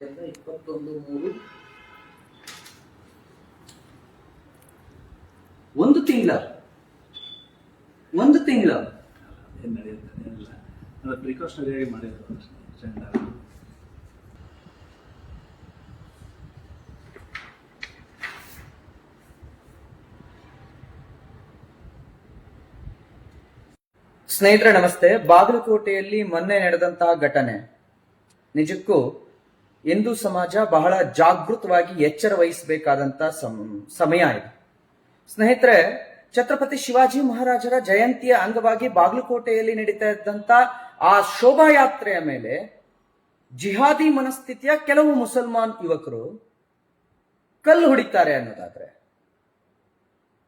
21/3 ಒಂದು ತಿಂಗಳ ಏನು ನಡೆಯುತ್ತೆ ಏನಿಲ್ಲ, ಅದು ಪ್ರಿಕಾಷನರಿಯಾಗಿ ಮಾಡಿರೋದು ಅಷ್ಟೇ. ಸ್ನೇಹಿತರೆ ನಮಸ್ತೆ. ಬಾಗಲಕೋಟೆಯಲ್ಲಿ ಮೊನ್ನೆ ನಡೆದಂತಹ ಘಟನೆ ನಿಜಕ್ಕೂ ಹಿಂದೂ ಸಮಾಜ ಬಹಳ ಜಾಗೃತವಾಗಿ ಎಚ್ಚರ ವಹಿಸಬೇಕಾದಂತ ಸಮಯ ಇದೆ. ಸ್ನೇಹಿತರೆ, ಛತ್ರಪತಿ ಶಿವಾಜಿ ಮಹಾರಾಜರ ಜಯಂತಿಯ ಅಂಗವಾಗಿ ಬಾಗಲಕೋಟೆಯಲ್ಲಿ ನಡೀತಾ ಇದ್ದಂತ ಆ ಶೋಭಾಯಾತ್ರೆಯ ಮೇಲೆ ಜಿಹಾದಿ ಮನಸ್ಥಿತಿಯ ಕೆಲವು ಮುಸಲ್ಮಾನ್ ಯುವಕರು ಕಲ್ಲು ಹೊಡಿತಾರೆ ಅನ್ನೋದಾದ್ರೆ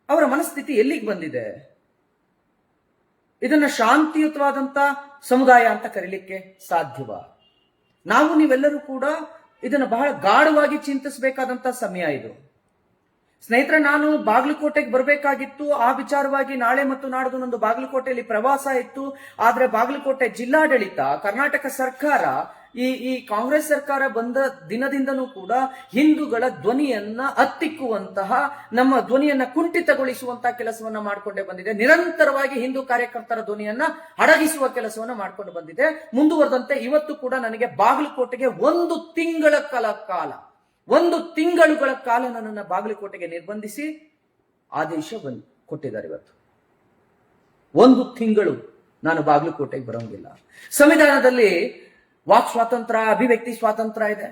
ಅವರ ಮನಸ್ಥಿತಿ ಎಲ್ಲಿಗೆ ಬಂದಿದೆ? ಇದನ್ನ ಶಾಂತಿಯುತವಾದಂತ ಸಮುದಾಯ ಅಂತ ಕರೀಲಿಕ್ಕೆ ಸಾಧ್ಯವ? ನಾವು ನೀವೆಲ್ಲರೂ ಕೂಡ ಇದನ್ನು ಬಹಳ ಗಾಢವಾಗಿ ಚಿಂತಿಸಬೇಕಾದಂತ ಸಮಯ ಇದು. ಸ್ನೇಹಿತರೆ, ನಾನು ಬಾಗಲಕೋಟೆಗೆ ಬರಬೇಕಾಗಿತ್ತು. ಆ ವಿಚಾರವಾಗಿ ನಾಳೆ ಮತ್ತು ನಾಡ್ದು ನಂದು ಬಾಗಲಕೋಟೆಯಲ್ಲಿ ಪ್ರವಾಸ ಇತ್ತು. ಆದ್ರೆ ಬಾಗಲಕೋಟೆ ಜಿಲ್ಲಾಡಳಿತ, ಕರ್ನಾಟಕ ಸರ್ಕಾರ, ಈ ಕಾಂಗ್ರೆಸ್ ಸರ್ಕಾರ ಬಂದ ದಿನದಿಂದನೂ ಕೂಡ ಹಿಂದೂಗಳ ಧ್ವನಿಯನ್ನ ಹತ್ತಿಕ್ಕುವಂತಹ, ನಮ್ಮ ಧ್ವನಿಯನ್ನ ಕುಂಠಿತಗೊಳಿಸುವಂತಹ ಕೆಲಸವನ್ನ ಮಾಡಿಕೊಂಡೇ ಬಂದಿದೆ. ನಿರಂತರವಾಗಿ ಹಿಂದೂ ಕಾರ್ಯಕರ್ತರ ಧ್ವನಿಯನ್ನ ಅಡಗಿಸುವ ಕೆಲಸವನ್ನ ಮಾಡಿಕೊಂಡು ಬಂದಿದೆ. ಮುಂದುವರೆದಂತೆ ಇವತ್ತು ಕೂಡ ನನಗೆ ಬಾಗಲಕೋಟೆಗೆ ಒಂದು ತಿಂಗಳುಗಳ ಕಾಲ ನನ್ನನ್ನು ಬಾಗಲಕೋಟೆಗೆ ನಿರ್ಬಂಧಿಸಿ ಆದೇಶ ಕೊಟ್ಟಿದ್ದಾರೆ. ಇವತ್ತು ಒಂದು ತಿಂಗಳು ನಾನು ಬಾಗಲಕೋಟೆಗೆ ಬರೋಂಗಿಲ್ಲ. ಸಂವಿಧಾನದಲ್ಲಿ ವಾಕ್ ಸ್ವಾತಂತ್ರ್ಯ, ಅಭಿವ್ಯಕ್ತಿ ಸ್ವಾತಂತ್ರ್ಯ ಇದೆ.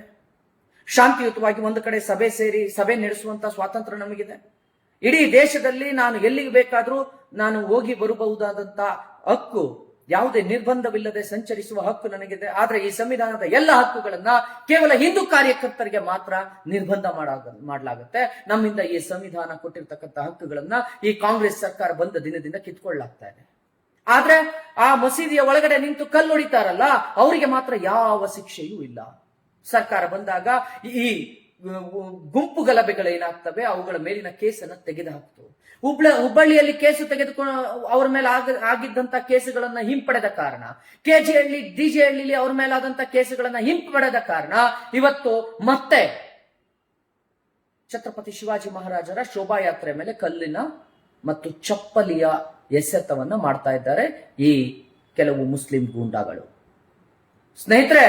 ಶಾಂತಿಯುತವಾಗಿ ಒಂದು ಕಡೆ ಸಭೆ ನಡೆಸುವಂತ ಸ್ವಾತಂತ್ರ್ಯ ನಮಗಿದೆ. ಇಡೀ ದೇಶದಲ್ಲಿ ನಾನು ಎಲ್ಲಿಗೆ ಬೇಕಾದ್ರೂ ನಾನು ಹೋಗಿ ಬರಬಹುದಾದಂತ ಹಕ್ಕು, ಯಾವುದೇ ನಿರ್ಬಂಧವಿಲ್ಲದೆ ಸಂಚರಿಸುವ ಹಕ್ಕು ನನಗಿದೆ. ಆದ್ರೆ ಈ ಸಂವಿಧಾನದ ಎಲ್ಲ ಹಕ್ಕುಗಳನ್ನ ಕೇವಲ ಹಿಂದೂ ಕಾರ್ಯಕರ್ತರಿಗೆ ಮಾತ್ರ ನಿರ್ಬಂಧ ಮಾಡಲಾಗುತ್ತೆ. ನಮ್ಮಿಂದ ಈ ಸಂವಿಧಾನ ಕೊಟ್ಟಿರ್ತಕ್ಕಂಥ ಹಕ್ಕುಗಳನ್ನ ಈ ಕಾಂಗ್ರೆಸ್ ಸರ್ಕಾರ ಬಂದ ದಿನದಿಂದ ಕಿತ್ಕೊಳ್ಳಲಾಗ್ತಾ ಇದೆ. ಆದ್ರೆ ಆ ಮಸೀದಿಯ ಒಳಗಡೆ ನಿಂತು ಕಲ್ಲೊಡಿತಾರಲ್ಲ, ಅವರಿಗೆ ಮಾತ್ರ ಯಾವ ಶಿಕ್ಷೆಯೂ ಇಲ್ಲ. ಸರ್ಕಾರ ಬಂದಾಗ ಈ ಗುಂಪು ಗಲಭೆಗಳೇನಾಗ್ತವೆ ಅವುಗಳ ಮೇಲಿನ ಕೇಸನ್ನ ತೆಗೆದುಹಾಕ್ತು. ಹುಬ್ಬಳ್ಳಿಯಲ್ಲಿ ಕೇಸು ತೆಗೆದುಕೊಂಡು ಅವರ ಮೇಲೆ ಆಗಿದ್ದಂತ ಕೇಸುಗಳನ್ನ ಹಿಂಪಡೆದ ಕಾರಣ, ಡಿಜೆಹಳ್ಳಿಲಿ ಅವ್ರ ಮೇಲಾದಂತ ಕೇಸುಗಳನ್ನ ಹಿಂಪಡೆದ ಕಾರಣ ಇವತ್ತು ಮತ್ತೆ ಛತ್ರಪತಿ ಶಿವಾಜಿ ಮಹಾರಾಜರ ಶೋಭಾಯಾತ್ರೆ ಮೇಲೆ ಕಲ್ಲಿನ ಮತ್ತು ಚಪ್ಪಲಿಯ ಎಸೆತವನ್ನ ಮಾಡ್ತಾ ಇದ್ದಾರೆ ಈ ಕೆಲವು ಮುಸ್ಲಿಂ ಗೂಂಡಾಗಳು. ಸ್ನೇಹಿತರೆ,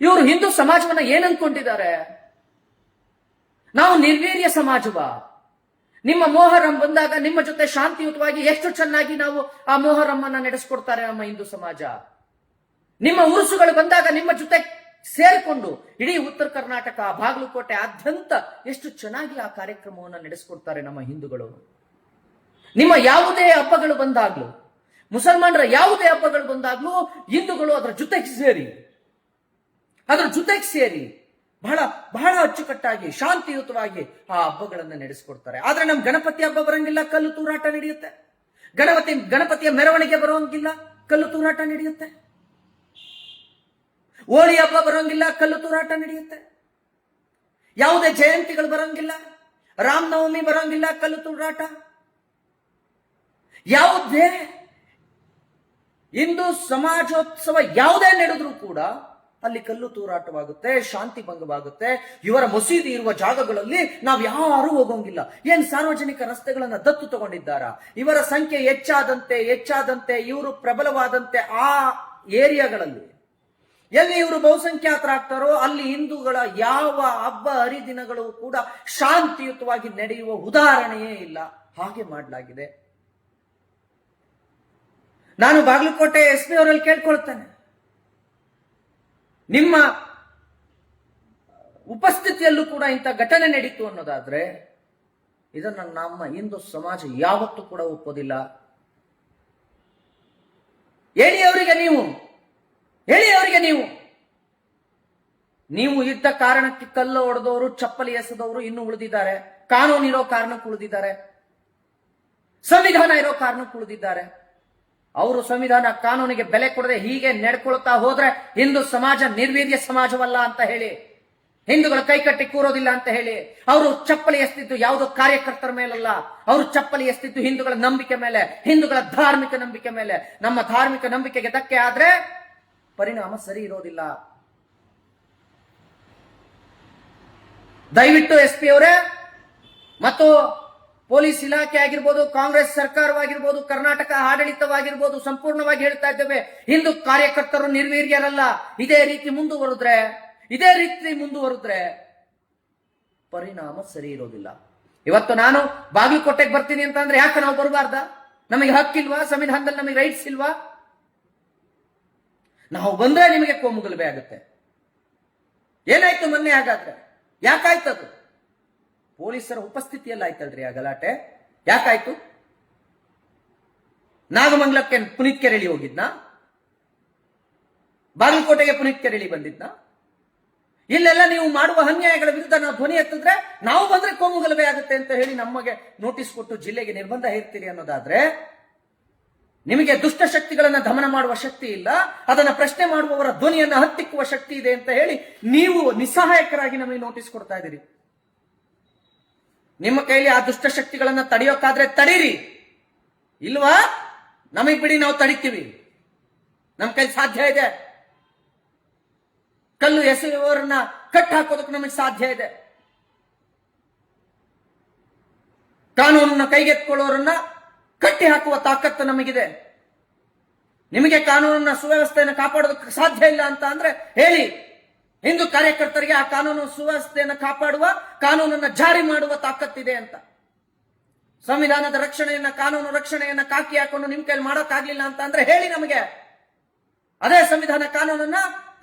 ಇವರು ಹಿಂದೂ ಸಮಾಜವನ್ನ ಏನ್ ಅನ್ಕೊಂಡಿದ್ದಾರೆ? ನಾವು ನಿರ್ವೀರ್ಯ ಸಮಾಜವ? ನಿಮ್ಮ ಮೊಹರಂ ಬಂದಾಗ ನಿಮ್ಮ ಜೊತೆ ಶಾಂತಿಯುತವಾಗಿ ಎಷ್ಟು ಚೆನ್ನಾಗಿ ನಾವು ಆ ಮೊಹರಂ ಅನ್ನ ನಡೆಸ್ಕೊಡ್ತಾರೆ ನಮ್ಮ ಹಿಂದೂ ಸಮಾಜ. ನಿಮ್ಮ ಉರುಸುಗಳು ಬಂದಾಗ ನಿಮ್ಮ ಜೊತೆ ಸೇರಿಕೊಂಡು ಇಡೀ ಉತ್ತರ ಕರ್ನಾಟಕ, ಬಾಗಲಕೋಟೆ ಆದ್ಯಂತ ಎಷ್ಟು ಚೆನ್ನಾಗಿ ಆ ಕಾರ್ಯಕ್ರಮವನ್ನು ನಡೆಸ್ಕೊಡ್ತಾರೆ ನಮ್ಮ ಹಿಂದೂಗಳು. ನಿಮ್ಮ ಯಾವುದೇ ಹಬ್ಬಗಳು ಬಂದಾಗ್ಲೂ, ಮುಸಲ್ಮಾನರ ಯಾವುದೇ ಹಬ್ಬಗಳು ಬಂದಾಗ್ಲೂ ಹಿಂದೂಗಳು ಅದರ ಜೊತೆಗೆ ಸೇರಿ ಬಹಳ ಬಹಳ ಅಚ್ಚುಕಟ್ಟಾಗಿ ಶಾಂತಿಯುತವಾಗಿ ಆ ಹಬ್ಬಗಳನ್ನ ನಡೆಸಿಕೊಡ್ತಾರೆ. ಆದ್ರೆ ನಮ್ ಗಣಪತಿ ಹಬ್ಬ ಬರಂಗಿಲ್ಲ, ಕಲ್ಲು ತೂರಾಟ ನಡೆಯುತ್ತೆ. ಗಣಪತಿಯ ಮೆರವಣಿಗೆ ಬರೋಂಗಿಲ್ಲ, ಕಲ್ಲು ತೂರಾಟ ನಡೆಯುತ್ತೆ. ಹೋಳಿ ಹಬ್ಬ ಬರೋಂಗಿಲ್ಲ, ಕಲ್ಲು ತೂರಾಟ ನಡೆಯುತ್ತೆ. ಯಾವುದೇ ಜಯಂತಿಗಳು ಬರೋಂಗಿಲ್ಲ, ರಾಮನವಮಿ ಬರೋಂಗಿಲ್ಲ, ಕಲ್ಲು ತೂರಾಟ. ಯಾವುದೇ ಹಿಂದೂ ಸಮಾಜೋತ್ಸವ ಯಾವುದೇ ನಡೆದ್ರೂ ಕೂಡ ಅಲ್ಲಿ ಕಲ್ಲು ತೂರಾಟವಾಗುತ್ತೆ, ಶಾಂತಿ ಭಂಗವಾಗುತ್ತೆ. ಇವರ ಮಸೀದಿ ಇರುವ ಜಾಗಗಳಲ್ಲಿ ನಾವು ಯಾರೂ ಹೋಗೋಂಗಿಲ್ಲ. ಏನ್ ಸಾರ್ವಜನಿಕ ರಸ್ತೆಗಳನ್ನ ದತ್ತು ತಗೊಂಡಿದ್ದಾರ? ಇವರ ಸಂಖ್ಯೆ ಹೆಚ್ಚಾದಂತೆ ಇವರು ಪ್ರಬಲವಾದಂತೆ ಆ ಏರಿಯಾಗಳಲ್ಲಿ ಎಲ್ಲಿ ಇವರು ಬಹುಸಂಖ್ಯಾತರಾಗ್ತಾರೋ ಅಲ್ಲಿ ಹಿಂದೂಗಳ ಯಾವ ಹಬ್ಬ ಹರಿದಿನಗಳು ಕೂಡ ಶಾಂತಿಯುತವಾಗಿ ನಡೆಯುವ ಉದಾಹರಣೆಯೇ ಇಲ್ಲ. ಹಾಗೆ ಮಾಡಲಾಗಿದೆ. ನಾನು ಬಾಗಲಕೋಟೆ SP ಅವರಲ್ಲಿ ಕೇಳ್ಕೊಳ್ತೇನೆ, ನಿಮ್ಮ ಉಪಸ್ಥಿತಿಯಲ್ಲೂ ಕೂಡ ಇಂಥ ಘಟನೆ ನಡೀತು ಅನ್ನೋದಾದ್ರೆ ಇದನ್ನ ನಮ್ಮ ಹಿಂದೂ ಸಮಾಜ ಯಾವತ್ತೂ ಕೂಡ ಒಪ್ಪೋದಿಲ್ಲ. ಹೇಳಿ ಅವರಿಗೆ ನೀವು ಇದ್ದ ಕಾರಣಕ್ಕೆ ಕಲ್ಲು ಹೊಡೆದವರು, ಚಪ್ಪಲಿ ಎಸೆದವರು ಇನ್ನೂ ಉಳಿದಿದ್ದಾರೆ. ಕಾನೂನು ಇರೋ ಕಾರಣಕ್ಕೆ ಉಳಿದಿದ್ದಾರೆ, ಸಂವಿಧಾನ ಇರೋ ಕಾರಣಕ್ಕೆ ಉಳಿದಿದ್ದಾರೆ. ಅವರು ಸಂವಿಧಾನ ಕಾನೂನಿಗೆ ಬೆಲೆ ಕೊಡದೆ ಹೀಗೆ ನಡ್ಕೊಳ್ತಾ ಹೋದ್ರೆ ಹಿಂದೂ ಸಮಾಜ ನಿರ್ವೀರ್ಯ ಸಮಾಜವಲ್ಲ ಅಂತ ಹೇಳಿ, ಹಿಂದೂಗಳ ಕೈಕಟ್ಟಿ ಕೂರೋದಿಲ್ಲ ಅಂತ ಹೇಳಿ, ಅವರು ಚಪ್ಪಲಿ ಎಸ್ತಿದ್ದು ಯಾವುದೋ ಕಾರ್ಯಕರ್ತರ ಮೇಲಲ್ಲ, ಅವರು ಚಪ್ಪಲಿ ಎಸ್ತಿದ್ದು ಹಿಂದೂಗಳ ನಂಬಿಕೆ ಮೇಲೆ, ಹಿಂದೂಗಳ ಧಾರ್ಮಿಕ ನಂಬಿಕೆ ಮೇಲೆ. ನಮ್ಮ ಧಾರ್ಮಿಕ ನಂಬಿಕೆಗೆ ಧಕ್ಕೆ ಆದ್ರೆ ಪರಿಣಾಮ ಸರಿ ಇರೋದಿಲ್ಲ. ದಯವಿಟ್ಟು SP ಅವರೇ ಮತ್ತು ಪೊಲೀಸ್ ಇಲಾಖೆ ಆಗಿರ್ಬೋದು, ಕಾಂಗ್ರೆಸ್ ಸರ್ಕಾರವಾಗಿರ್ಬೋದು, ಕರ್ನಾಟಕ ಆಡಳಿತವಾಗಿರ್ಬೋದು, ಸಂಪೂರ್ಣವಾಗಿ ಹೇಳ್ತಾ ಇದ್ದೇವೆ, ಹಿಂದೂ ಕಾರ್ಯಕರ್ತರು ನಿರ್ವೀರ್ಯರಲ್ಲ. ಇದೇ ರೀತಿ ಮುಂದುವರೆದ್ರೆ ಪರಿಣಾಮ ಸರಿ ಇರೋದಿಲ್ಲ. ಇವತ್ತು ನಾನು ಬಾಗಲಕೋಟೆಗೆ ಬರ್ತೀನಿ ಅಂತ ಅಂದ್ರೆ ಯಾಕೆ ನಾವು ಬರಬಾರ್ದ? ನಮಗೆ ಹಕ್ಕಿಲ್ವಾ? ಸಂವಿಧಾನದಲ್ಲಿ ನಮಗೆ ರೈಟ್ಸ್ ಇಲ್ವಾ? ನಾವು ಬಂದ್ರೆ ನಿಮಗೆ ಕೋಮುಗಲಭೆ ಆಗುತ್ತೆ. ಏನಾಯ್ತು ಮೊನ್ನೆ? ಹಾಗಾದ್ರೆ ಯಾಕಾಯ್ತದು? ಪೊಲೀಸರ ಉಪಸ್ಥಿತಿಯಲ್ಲಿ ಆಯ್ತಲ್ರಿ ಆ ಗಲಾಟೆ. ಯಾಕಾಯ್ತು? ನಾಗಮಂಗಲಕ್ಕೆ ಪುನೀತ್ ಕೆರೆಳಿ ಹೋಗಿದ್ನ? ಬಾಗಲಕೋಟೆಗೆ ಪುನೀತ್ ಕೆರೆಳಿ ಬಂದಿದ್ನ? ಇಲ್ಲೆಲ್ಲ ನೀವು ಮಾಡುವ ಅನ್ಯಾಯಗಳ ವಿರುದ್ಧ ನಾವು ಧ್ವನಿ ಎತ್ತಿದ್ರೆ ನಾವು ಬಂದ್ರೆ ಕೋಮುಗಲಭೆ ಆಗುತ್ತೆ ಅಂತ ಹೇಳಿ ನಮಗೆ ನೋಟಿಸ್ ಕೊಟ್ಟು ಜಿಲ್ಲೆಗೆ ನಿರ್ಬಂಧ ಹೇರ್ತೀರಿ ಅನ್ನೋದಾದ್ರೆ, ನಿಮಗೆ ದುಷ್ಟ ಶಕ್ತಿಗಳನ್ನ ದಮನ ಮಾಡುವ ಶಕ್ತಿ ಇಲ್ಲ, ಅದನ್ನ ಪ್ರಶ್ನೆ ಮಾಡುವವರ ಧ್ವನಿಯನ್ನ ಹತ್ತಿಕ್ಕುವ ಶಕ್ತಿ ಇದೆ ಅಂತ ಹೇಳಿ ನೀವು ನಿಸ್ಸಹಾಯಕರಾಗಿ ನಮಗೆ ನೋಟಿಸ್ ಕೊಡ್ತಾ ಇದ್ದೀರಿ. ನಿಮ್ಮ ಕೈಲಿ ಆ ದುಷ್ಟ ಶಕ್ತಿಗಳನ್ನ ತಡೆಯೋಕಾದ್ರೆ ತಡೀರಿ, ಇಲ್ವಾ ನಮಗ್ ಬಿಡಿ, ನಾವು ತಡಿತೀವಿ. ನಮ್ ಕೈ ಸಾಧ್ಯ ಇದೆ. ಕಲ್ಲು ಎಸೆಯುವವರನ್ನ ಕಟ್ ಹಾಕೋದಕ್ಕೆ ನಮಗೆ ಸಾಧ್ಯ ಇದೆ. ಕಾನೂನನ್ನ ಕೈಗೆತ್ಕೊಳ್ಳೋರನ್ನ ಕಟ್ಟಿ ಹಾಕುವ ತಾಕತ್ತು ನಮಗಿದೆ. ನಿಮಗೆ ಕಾನೂನನ್ನ ಸುವ್ಯವಸ್ಥೆಯನ್ನು ಕಾಪಾಡೋದಕ್ಕೆ ಸಾಧ್ಯ ಇಲ್ಲ ಅಂತ ಅಂದ್ರೆ ಹೇಳಿ. ಹಿಂದೂ ಕಾರ್ಯಕರ್ತರಿಗೆ ಆ ಕಾನೂನು ಸುವ್ಯವಸ್ಥೆಯನ್ನು ಕಾಪಾಡುವ, ಕಾನೂನನ್ನ ಜಾರಿ ಮಾಡುವ ತಾಕತ್ತಿದೆ ಅಂತ. ಸಂವಿಧಾನದ ರಕ್ಷಣೆಯನ್ನ, ಕಾನೂನು ರಕ್ಷಣೆಯನ್ನ ಕಾಕಿ ಹಾಕೊಂಡು ನಿಮ್ ಕೈಲಿ ಮಾಡೋಕ್ಕಾಗ್ಲಿಲ್ಲ ಅಂತ ಅಂದ್ರೆ ಹೇಳಿ ನಮಗೆ. ಅದೇ ಸಂವಿಧಾನ ಕಾನೂನನ್ನ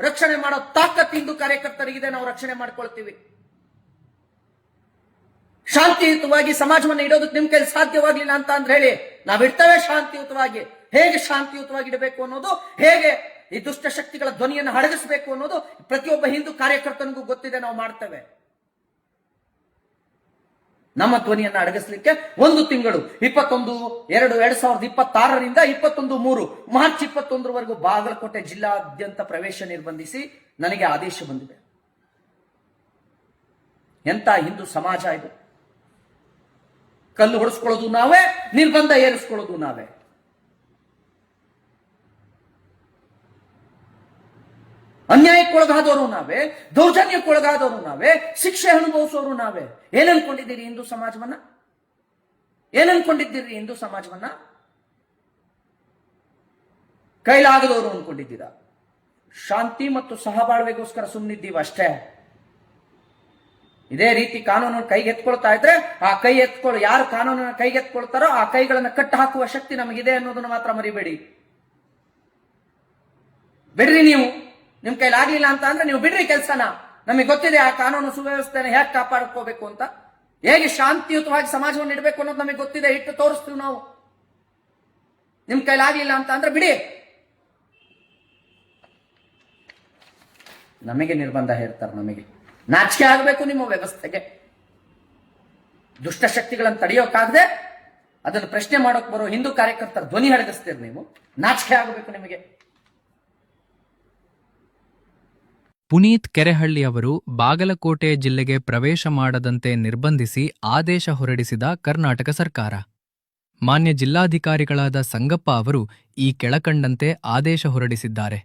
ರಕ್ಷಣೆ ಮಾಡೋ ತಾಕತ್ತು ಹಿಂದೂ ಕಾರ್ಯಕರ್ತರಿಗಿದೆ, ನಾವು ರಕ್ಷಣೆ ಮಾಡ್ಕೊಳ್ತೀವಿ. ಶಾಂತಿಯುತವಾಗಿ ಸಮಾಜವನ್ನು ಇಡೋದಕ್ಕೆ ನಿಮ್ ಕೈಲಿ ಸಾಧ್ಯವಾಗ್ಲಿಲ್ಲ ಅಂತ ಅಂದ್ರೆ ಹೇಳಿ, ನಾವಿಡ್ತೇವೆ ಶಾಂತಿಯುತವಾಗಿ. ಹೇಗೆ ಶಾಂತಿಯುತವಾಗಿ ಇಡಬೇಕು ಅನ್ನೋದು, ಹೇಗೆ ಈ ದುಷ್ಟ ಶಕ್ತಿಗಳ ಧ್ವನಿಯನ್ನು ಅಡಗಿಸಬೇಕು ಅನ್ನೋದು ಪ್ರತಿಯೊಬ್ಬ ಹಿಂದೂ ಕಾರ್ಯಕರ್ತನಿಗೂ ಗೊತ್ತಿದೆ. ನಾವು ಮಾಡ್ತೇವೆ. ನಮ್ಮ ಧ್ವನಿಯನ್ನು ಅಡಗಿಸಲಿಕ್ಕೆ 1 ತಿಂಗಳು 21/2/2026ರಿಂದ 21/3 ಮಾರ್ಚ್ 21ರವರೆಗೂ ಬಾಗಲಕೋಟೆ ಜಿಲ್ಲಾದ್ಯಂತ ಪ್ರವೇಶ ನಿರ್ಬಂಧಿಸಿ ನನಗೆ ಆದೇಶ ಬಂದಿದೆ. ಎಂತ ಹಿಂದೂ ಸಮಾಜ ಇದು? ಕಲ್ಲು ಹೊಡೆಸ್ಕೊಳ್ಳೋದು ನಾವೇ, ನಿರ್ಬಂಧ ಏರಿಸ್ಕೊಳ್ಳೋದು ನಾವೇ. ಅನ್ಯಾಯಕ್ಕೊಳಗಾದವರು ನಾವೇ, ದೌರ್ಜನ್ಯಕ್ಕೊಳಗಾದವರು ನಾವೇ, ಶಿಕ್ಷೆ ಅನುಭವಿಸೋರು ನಾವೇ. ಏನನ್ಕೊಂಡಿದ್ದೀರಿ ಹಿಂದೂ ಸಮಾಜವನ್ನ? ಏನನ್ಕೊಂಡಿದ್ದೀರಿ ಹಿಂದೂ ಸಮಾಜವನ್ನ? ಕೈಲಾಗದವರು ಅನ್ಕೊಂಡಿದ್ದೀರಾ? ಶಾಂತಿ ಮತ್ತು ಸಹಬಾಳ್ವೆಗೋಸ್ಕರ ಸುಮ್ಮನಿದ್ದೀವಿ ಅಷ್ಟೇ. ಇದೇ ರೀತಿ ಕಾನೂನನ್ನು ಕೈಗೆತ್ಕೊಳ್ತಾ ಇದ್ರೆ ಯಾರು ಕಾನೂನನ್ನು ಕೈಗೆತ್ಕೊಳ್ತಾರೋ ಆ ಕೈಗಳನ್ನ ಕಟ್ಟು ಹಾಕುವ ಶಕ್ತಿ ನಮಗಿದೆ ಅನ್ನೋದನ್ನ ಮಾತ್ರ ಮರಿಬೇಡಿ. ಬಿಡ್ರಿ ನೀವು. ನಿಮ್ ಕೈಲಾಗ್ಲಿಲ್ಲ ಅಂತ ಅಂದ್ರೆ ನೀವು ಬಿಡ್ರಿ ಕೆಲಸನ. ನಮಗೆ ಗೊತ್ತಿದೆ ಆ ಕಾನೂನು ಸುವ್ಯವಸ್ಥೆನ ಹೇಗೆ ಕಾಪಾಡ್ಕೋಬೇಕು ಅಂತ, ಹೇಗೆ ಶಾಂತಿಯುತವಾಗಿ ಸಮಾಜವನ್ನು ಇಡಬೇಕು ಅನ್ನೋದು ನಮಗೆ ಗೊತ್ತಿದೆ. ಇಟ್ಟು ತೋರಿಸ್ತೀವಿ ನಾವು. ನಿಮ್ ಕೈಲಾಗ್ಲಿಲ್ಲ ಅಂತ ಅಂದ್ರೆ ಬಿಡಿ. ನಮಗೆ ನಿರ್ಬಂಧ ಹೇಳ್ತಾರೆ. ನಮಗೆ ನಾಚಿಕೆ ಆಗಬೇಕು ನಿಮ್ಮ ವ್ಯವಸ್ಥೆಗೆ. ದುಷ್ಟ ಶಕ್ತಿಗಳನ್ನು ತಡೆಯೋಕ್ಕಾಗದೆ ಅದನ್ನು ಪ್ರಶ್ನೆ ಮಾಡೋಕ್ ಬರೋ ಹಿಂದೂ ಕಾರ್ಯಕರ್ತರ ಧ್ವನಿ ಅಡಗಿಸ್ತೀರಿ ನೀವು. ನಾಚಿಕೆ ಆಗಬೇಕು ನಿಮಗೆ. ಪುನೀತ್ ಕೆರೆಹಳ್ಳಿ ಅವರು ಬಾಗಲಕೋಟೆ ಜಿಲ್ಲೆಗೆ ಪ್ರವೇಶ ಮಾಡದಂತೆ ನಿರ್ಬಂಧಿಸಿ ಆದೇಶ ಹೊರಡಿಸಿದ ಕರ್ನಾಟಕ ಸರ್ಕಾರ. ಮಾನ್ಯ ಜಿಲ್ಲಾಧಿಕಾರಿಗಳಾದ ಸಂಗಪ್ಪ ಅವರು ಈ ಕೆಳಕಂಡಂತೆ ಆದೇಶ ಹೊರಡಿಸಿದ್ದಾರೆ.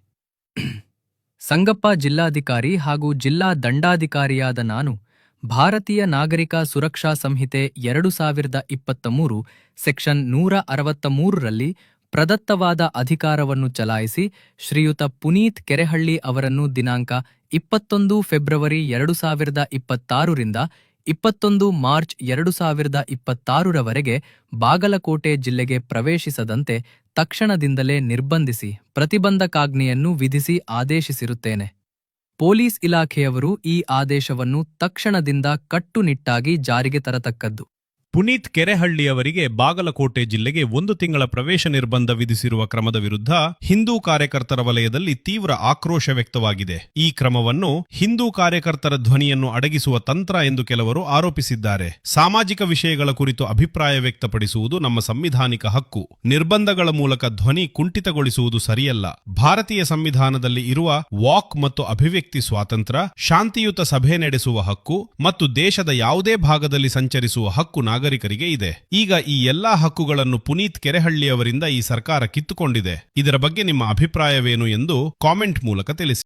ಸಂಗಪ್ಪ ಜಿಲ್ಲಾಧಿಕಾರಿ ಹಾಗೂ ಜಿಲ್ಲಾ ದಂಡಾಧಿಕಾರಿಯಾದ ನಾನು ಭಾರತೀಯ ನಾಗರಿಕ ಸುರಕ್ಷಾ ಸಂಹಿತೆ 2023 ಸೆಕ್ಷನ್ 163ರಲ್ಲಿ ಪ್ರದತ್ತವಾದ ಅಧಿಕಾರವನ್ನು ಚಲಾಯಿಸಿ ಶ್ರೀಯುತ ಪುನೀತ್ ಕೆರೆಹಳ್ಳಿ ಅವರನ್ನು ದಿನಾಂಕ 21 ಫೆಬ್ರವರಿ 2026ರಿಂದ 21 ಮಾರ್ಚ್ 2026ರವರೆಗೆ ಬಾಗಲಕೋಟೆ ಜಿಲ್ಲೆಗೆ ಪ್ರವೇಶಿಸದಂತೆ ತಕ್ಷಣದಿಂದಲೇ ನಿರ್ಬಂಧಿಸಿ ಪ್ರತಿಬಂಧಕಾಜ್ಞೆಯನ್ನು ವಿಧಿಸಿ ಆದೇಶಿಸಿರುತ್ತೇನೆ. ಪೊಲೀಸ್ ಇಲಾಖೆಯವರು ಈ ಆದೇಶವನ್ನು ತಕ್ಷಣದಿಂದ ಕಟ್ಟುನಿಟ್ಟಾಗಿ ಜಾರಿಗೆ ತರತಕ್ಕದ್ದು. ಪುನೀತ್ ಕೆರೆಹಳ್ಳಿಯವರಿಗೆ ಬಾಗಲಕೋಟೆ ಜಿಲ್ಲೆಗೆ 1 ತಿಂಗಳ ಪ್ರವೇಶ ನಿರ್ಬಂಧ ವಿಧಿಸಿರುವ ಕ್ರಮದ ವಿರುದ್ಧ ಹಿಂದೂ ಕಾರ್ಯಕರ್ತರ ವಲಯದಲ್ಲಿ ತೀವ್ರ ಆಕ್ರೋಶ ವ್ಯಕ್ತವಾಗಿದೆ. ಈ ಕ್ರಮವನ್ನು ಹಿಂದೂ ಕಾರ್ಯಕರ್ತರ ಧ್ವನಿಯನ್ನು ಅಡಗಿಸುವ ತಂತ್ರ ಎಂದು ಕೆಲವರು ಆರೋಪಿಸಿದ್ದಾರೆ. ಸಾಮಾಜಿಕ ವಿಷಯಗಳ ಕುರಿತು ಅಭಿಪ್ರಾಯ ವ್ಯಕ್ತಪಡಿಸುವುದು ನಮ್ಮ ಸಂವಿಧಾನಿಕ ಹಕ್ಕು. ನಿರ್ಬಂಧಗಳ ಮೂಲಕ ಧ್ವನಿ ಕುಂಠಿತಗೊಳಿಸುವುದು ಸರಿಯಲ್ಲ. ಭಾರತೀಯ ಸಂವಿಧಾನದಲ್ಲಿ ಇರುವ ವಾಕ್ ಮತ್ತು ಅಭಿವ್ಯಕ್ತಿ ಸ್ವಾತಂತ್ರ್ಯ, ಶಾಂತಿಯುತ ಸಭೆ ನಡೆಸುವ ಹಕ್ಕು ಮತ್ತು ದೇಶದ ಯಾವುದೇ ಭಾಗದಲ್ಲಿ ಸಂಚರಿಸುವ ಹಕ್ಕು ನಾಗರಿಕರಿಗೆ ಇದೆ. ಈಗ ಈ ಎಲ್ಲಾ ಹಕ್ಕುಗಳನ್ನು ಪುನೀತ್ ಕೆರೆಹಳ್ಳಿ ಅವರಿಂದ ಈ ಸರ್ಕಾರ ಕಿತ್ತುಕೊಂಡಿದೆ. ಇದರ ಬಗ್ಗೆ ನಿಮ್ಮ ಅಭಿಪ್ರಾಯವೇನು ಎಂದು ಕಾಮೆಂಟ್ ಮೂಲಕ ತಿಳಿಸಿ.